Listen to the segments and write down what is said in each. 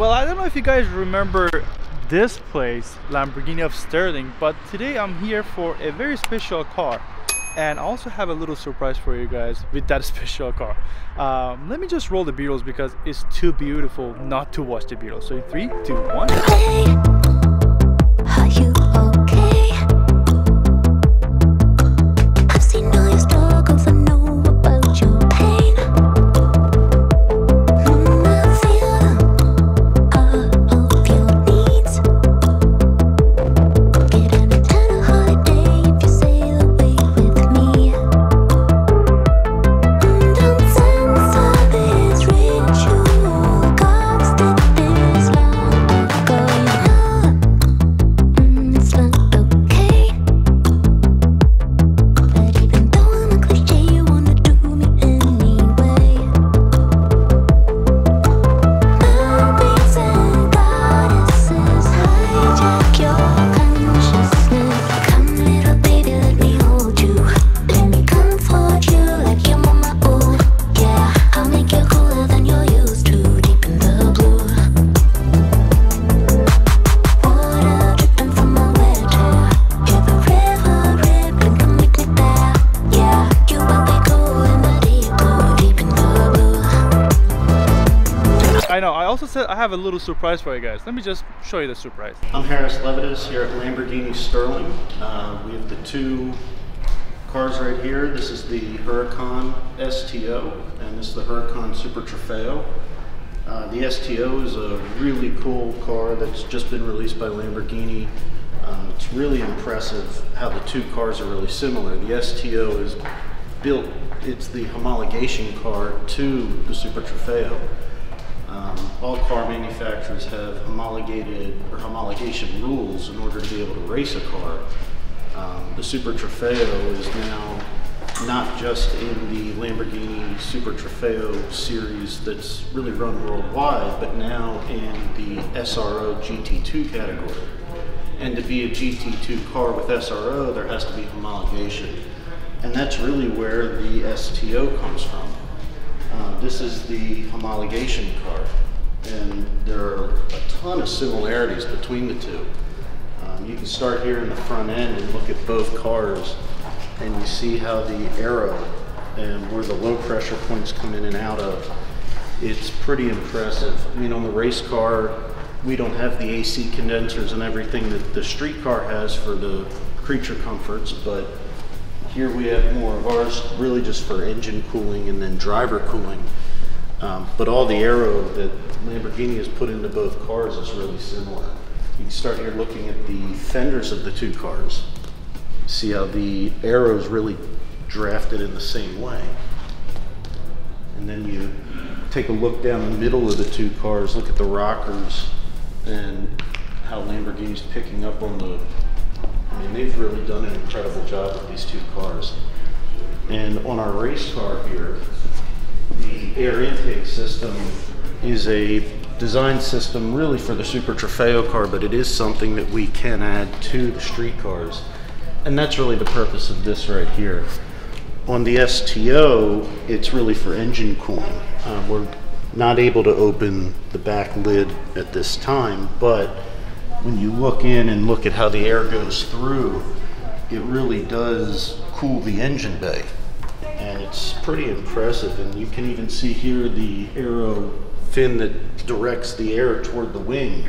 Well, I don't know if you guys remember this place, Lamborghini of Sterling, but today I'm here for a very special car, and I also have a little surprise for you guys with that special car. Let me just roll the B-rolls because it's too beautiful not to watch the B-rolls. So 3, 2, 1. Hey, are you okay? I've seen all your struggles, I know about your pain. I feel all of your needs. Get an eternal holiday if you sail away with me. Don't censor this ritual, gods did this long ago. It's not okay. But even though I'm a cliche, you wanna do me anyway. Mermaids and goddesses hijack your consciousness. Come little baby, let me hold you. Let me comfort you like your mama, oh yeah. I'll make you cooler than you're used to, deep in the blue. Water dripping from my wet hair. Hear the river rippling, come meet me there. Yeah, you and me go in the deep blue, deep in the blue. I know, I also said I have a little surprise for you guys. Let me just show you the surprise. I'm Harris Levitas here at Lamborghini Sterling. We have the two cars right here. This is the Huracan STO and this is the Huracan Super Trofeo. The STO is a really cool car that's just been released by Lamborghini. It's really impressive how the two cars are really similar. The STO is built, it's the homologation car to the Super Trofeo. All car manufacturers have homologated or homologation rules in order to be able to race a car. The Super Trofeo is now not just in the Lamborghini Super Trofeo series that's really run worldwide, but now in the SRO GT2 category. And to be a GT2 car with SRO, there has to be homologation. And that's really where the STO comes from. This is the homologation car, and there are a ton of similarities between the two. You can start here in the front end and look at both cars, and you see how the aero and where the low pressure points come in and out of. It's pretty impressive. I mean, on the race car, we don't have the AC condensers and everything that the street car has for the creature comforts, but here we have more of ours really just for engine cooling and then driver cooling. But all the aero that Lamborghini has put into both cars is really similar. You can start here looking at the fenders of the two cars. See how the aero is really drafted in the same way. And then you take a look down the middle of the two cars, look at the rockers and how Lamborghini's picking up on the, I mean, they've really done an incredible job with these two cars. And on our race car here, the air intake system is a design system really for the Super Trofeo car, but it is something that we can add to the street cars. And that's really the purpose of this right here. On the STO, it's really for engine cooling. We're not able to open the back lid at this time, but when you look in and look at how the air goes through, it really does cool the engine bay. And it's pretty impressive. And you can even see here the aero fin that directs the air toward the wing.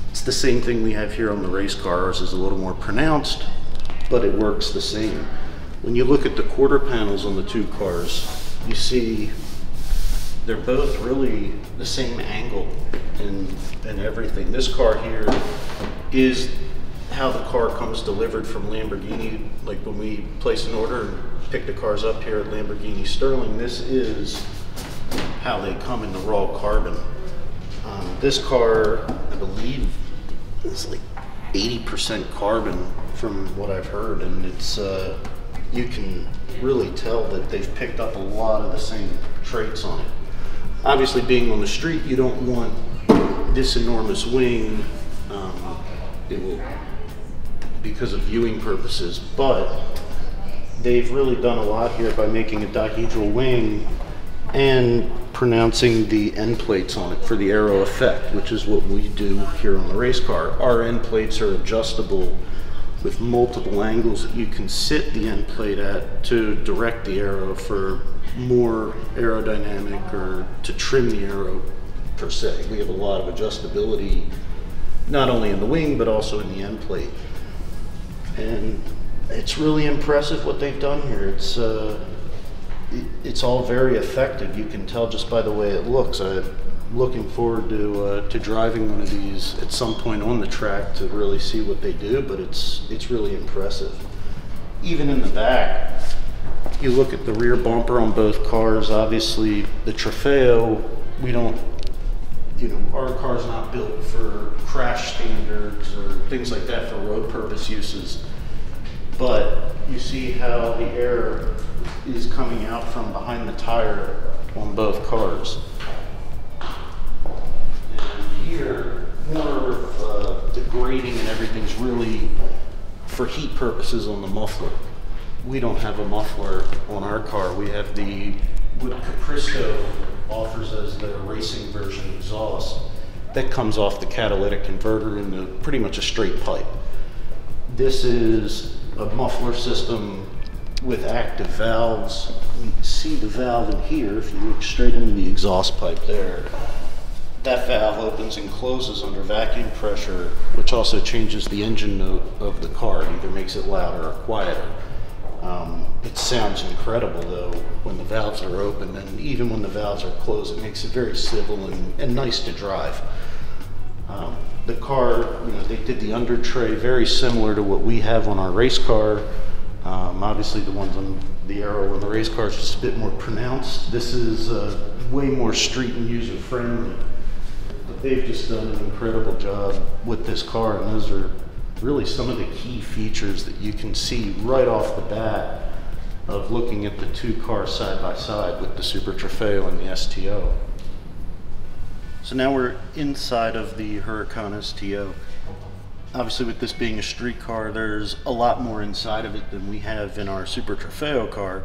It's the same thing we have here on the race car. Ours is a little more pronounced, but it works the same. When you look at the quarter panels on the two cars, you see they're both really the same angle and everything. This car here is how the car comes delivered from Lamborghini. Like when we place an order and pick the cars up here at Lamborghini Sterling, this is how they come in the raw carbon. This car, I believe, is like 80% carbon from what I've heard, and it's you can really tell that they've picked up a lot of the same traits on it. Obviously, being on the street, you don't want this enormous wing. It will, because of viewing purposes, but they've really done a lot here by making a dihedral wing and pronouncing the end plates on it for the aero effect, which is what we do here on the race car. Our end plates are adjustable with multiple angles that you can sit the end plate at to direct the aero for more aerodynamic or to trim the aero per se. We have a lot of adjustability, not only in the wing, but also in the end plate. And it's really impressive what they've done here. It's all very effective. You can tell just by the way it looks. I'm looking forward to driving one of these at some point on the track to really see what they do, but it's really impressive. Even in the back, you look at the rear bumper on both cars. Obviously, the Trofeo, we don't, our car's not built for crash standards or things like that for road purpose uses. But you see how the air is coming out from behind the tire on both cars. And here, more of the grating and everything's really for heat purposes on the muffler. We don't have a muffler on our car. We have what Capristo offers as their racing version exhaust that comes off the catalytic converter into pretty much a straight pipe. This is a muffler system with active valves. You can see the valve in here if you look straight into the exhaust pipe there. That valve opens and closes under vacuum pressure, which also changes the engine note of the car. It either makes it louder or quieter. It sounds incredible though when the valves are open, and even when the valves are closed, it makes it very civil and nice to drive. The car, they did the under tray very similar to what we have on our race car. Obviously the ones on the aero on the race car is just a bit more pronounced. This is way more street and user friendly. But they've just done an incredible job with this car, and those are really some of the key features that you can see right off the bat of looking at the two cars side by side with the Super Trofeo and the STO. So now we're inside of the Huracan STO. Obviously with this being a street car, there's a lot more inside of it than we have in our Super Trofeo car,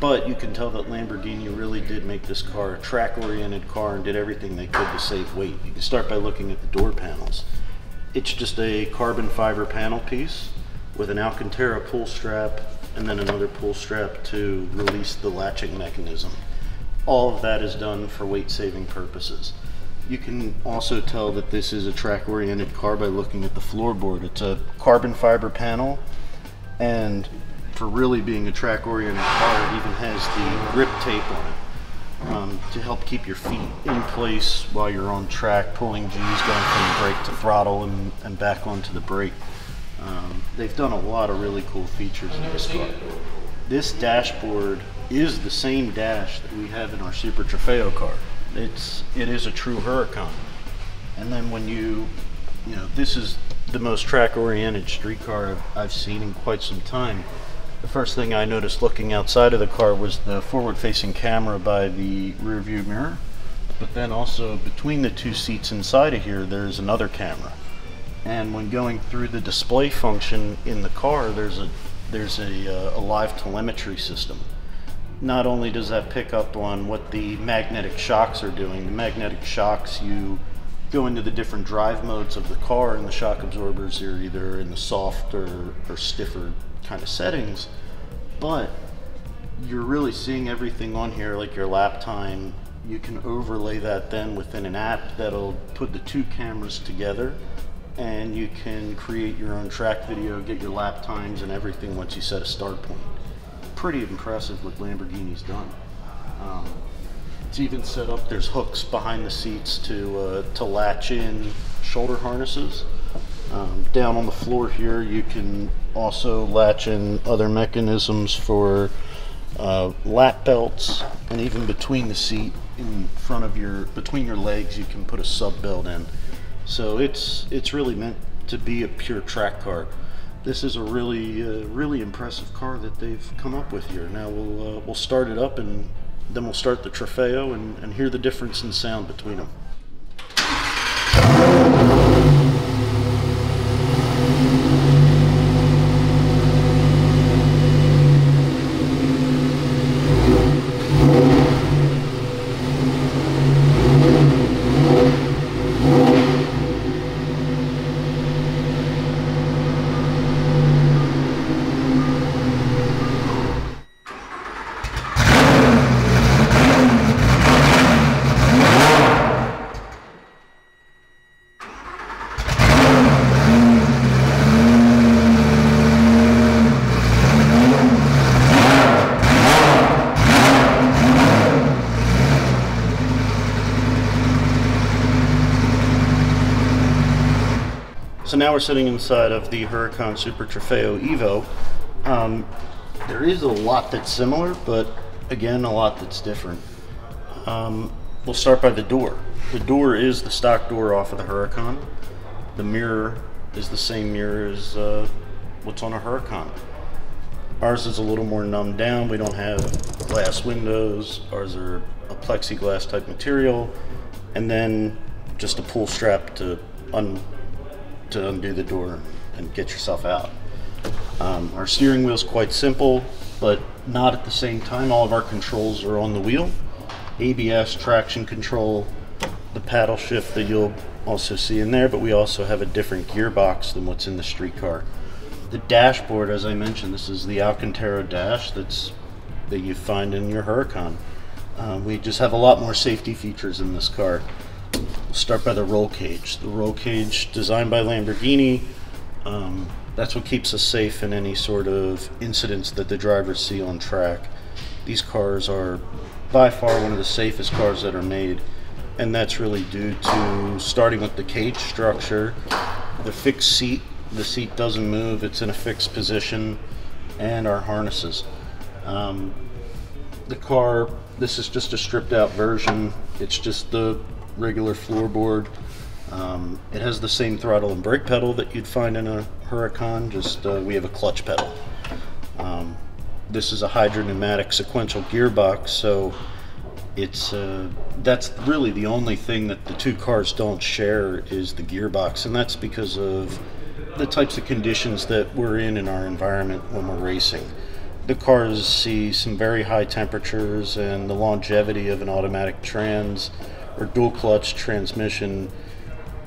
but you can tell that Lamborghini really did make this car a track-oriented car and did everything they could to save weight. You can start by looking at the door panels. It's just a carbon fiber panel piece with an Alcantara pull strap and then another pull strap to release the latching mechanism. All of that is done for weight saving purposes. You can also tell that this is a track-oriented car by looking at the floorboard. It's a carbon fiber panel, and for really being a track-oriented car, it even has the grip tape on it to help keep your feet in place while you're on track, pulling G's, going from brake to throttle and back onto the brake. They've done a lot of really cool features in this car. This dashboard is the same dash that we have in our Super Trofeo car. It is a true Huracan. And then when this is the most track-oriented street car I've seen in quite some time. The first thing I noticed looking outside of the car was the forward-facing camera by the rear view mirror, but then also between the two seats inside of here there's another camera. And when going through the display function in the car, there's a live telemetry system. Not only does that pick up on what the magnetic shocks are doing, the magnetic shocks, you go into the different drive modes of the car, and the shock absorbers are either in the soft or stiffer kind of settings, but you're really seeing everything on here, like your lap time. You can overlay that then within an app that'll put the two cameras together, and you can create your own track video, get your lap times and everything once you set a start point. Pretty impressive what Lamborghini's done. It's even set up, there's hooks behind the seats to latch in shoulder harnesses. Down on the floor here you can also latch in other mechanisms for lap belts, and even between the seat in front of between your legs you can put a sub belt in. So it's really meant to be a pure track car. This is a really impressive car that they've come up with here. Now we'll start it up, and then we'll start the Trofeo and hear the difference in sound between them. So now we're sitting inside of the Huracan Super Trofeo EVO. There is a lot that's similar, but again, a lot that's different. We'll start by the door. The door is the stock door off of the Huracan. The mirror is the same mirror as what's on a Huracan. Ours is a little more numbed down. We don't have glass windows. Ours are a plexiglass type material, and then just a pull strap to undo the door and get yourself out. Our steering wheel is quite simple, but not at the same time. All of our controls are on the wheel. ABS, traction control, the paddle shift that you'll also see in there, but we also have a different gearbox than what's in the street car. The dashboard, as I mentioned, this is the Alcantara dash that you find in your Huracan. We just have a lot more safety features in this car. We'll start by the roll cage. The roll cage, designed by Lamborghini, that's what keeps us safe in any sort of incidents that the drivers see on track. These cars are by far one of the safest cars that are made, and that's really due to starting with the cage structure, the fixed seat. The seat doesn't move, it's in a fixed position, and our harnesses. The car, this is just a stripped out version. It's just the regular floorboard. It has the same throttle and brake pedal that you'd find in a Huracan, just we have a clutch pedal. This is a hydropneumatic sequential gearbox, so it's that's really the only thing that the two cars don't share is the gearbox, and that's because of the types of conditions that we're in our environment when we're racing. The cars see some very high temperatures, and the longevity of an automatic trans or dual clutch transmission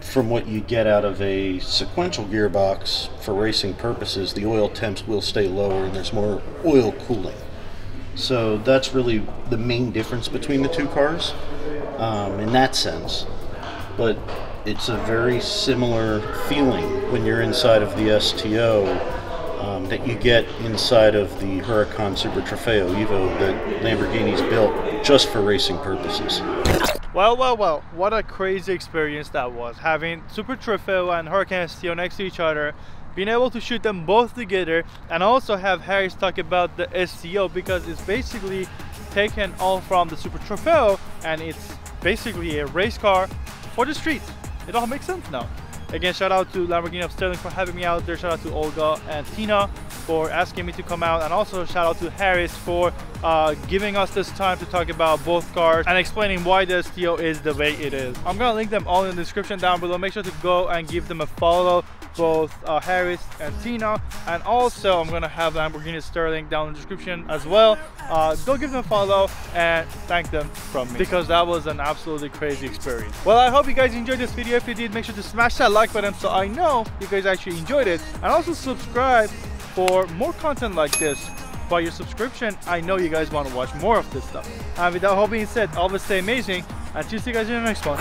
from what you get out of a sequential gearbox for racing purposes, the oil temps will stay lower and there's more oil cooling. So that's really the main difference between the two cars in that sense. But it's a very similar feeling when you're inside of the STO that you get inside of the Huracan Super Trofeo EVO that Lamborghini's built just for racing purposes. Well, what a crazy experience that was, having Super Trofeo and Huracan STO next to each other, being able to shoot them both together, and also have Harris talk about the STO, because it's basically taken all from the Super Trofeo and it's basically a race car for the streets. It all makes sense now. Again, shout out to Lamborghini of Sterling for having me out there. Shout out to Olga and Tina for asking me to come out, and also shout out to Harris for giving us this time to talk about both cars and explaining why the STO is the way it is. I'm gonna link them all in the description down below. Make sure to go and give them a follow, both Harris and Tina, and also I'm gonna have Lamborghini Sterling down in the description as well. Go give them a follow and thank them from me, because that was an absolutely crazy experience. Well, I hope you guys enjoyed this video. If you did, make sure to smash that like button so I know you guys actually enjoyed it, and also subscribe for more content like this. By your subscription, I know you guys want to watch more of this stuff. And with that all being said, always stay amazing, and see you guys in the next one.